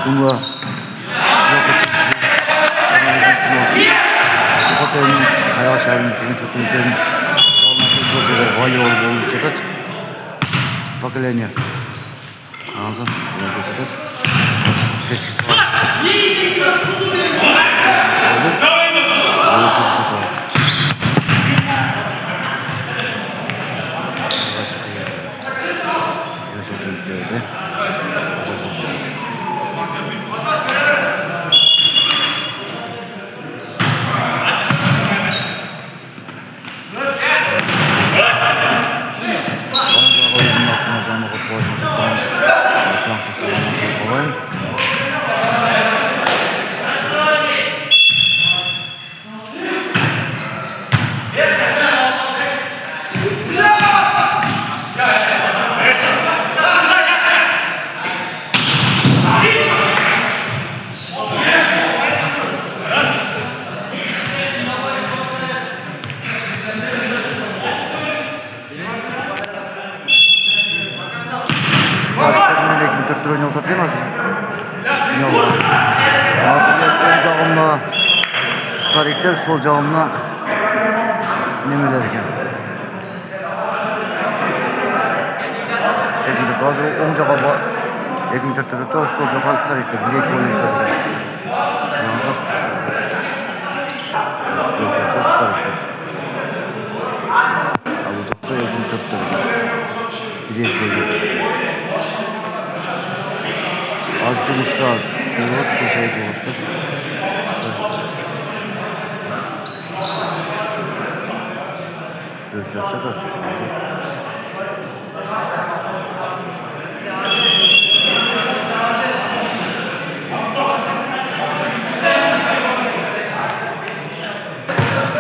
Kumla Hotelin hayal şehrin tenis otelin olması çok güzel vali olup çıkart bakılenya anladın çıkart tetkisi var sol cağımla nemeler ekan. Endi hozir o'ng jag'a bor. Lekin turibdi, sol jag'a istar etdi. Bilek bo'yi ishladi. Bu to'pda ekin turibdi. Bilek bo'yi. Azıcık usta, devlet bir şey buldu. Görüşürüz.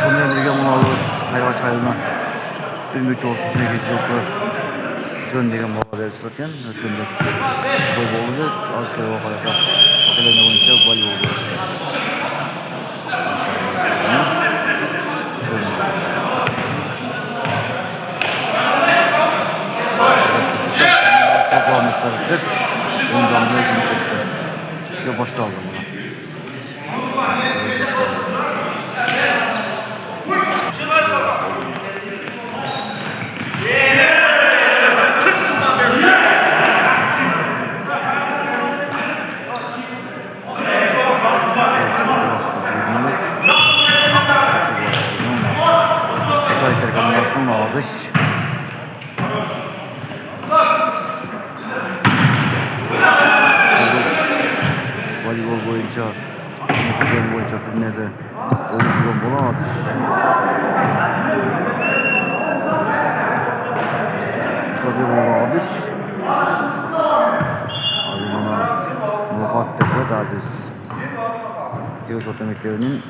Sonuna birlikte bunu alır. Hayvan çayına. Bir müddet olsun içine geçiyor. Şön degan baba berib turgan. Shunda qo'y bo'ldi. Az kere vaqalar. Vaqalar bo'yicha gol bo'ldi. Sarıktık. Ondan da gittik. İşte başta aldım bunu. Sayıdır kamerasını aldık. Voleybol boyunca, netice boyunca turnede oyuncular bulamaz. Tabii bu abis. Abi bana muhabbet aziz. Diyor otomatiklerinin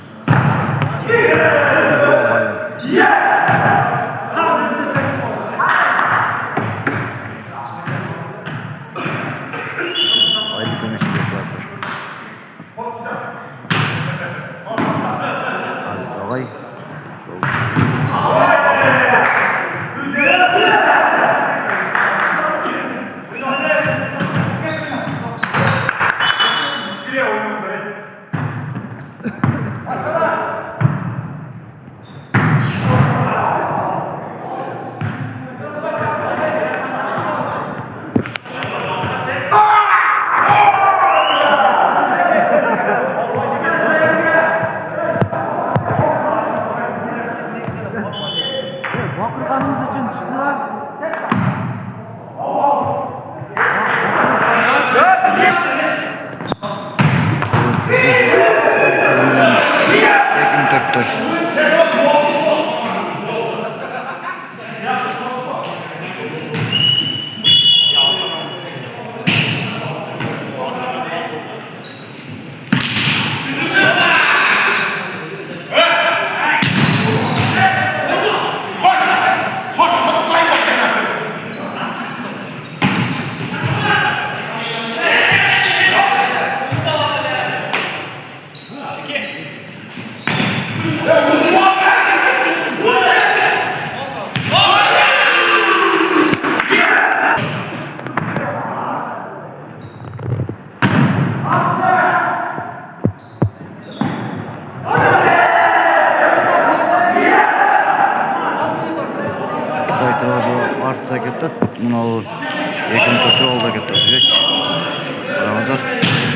Lekin to'rtta oldi katta o'xshagach. Ko'ramizlar.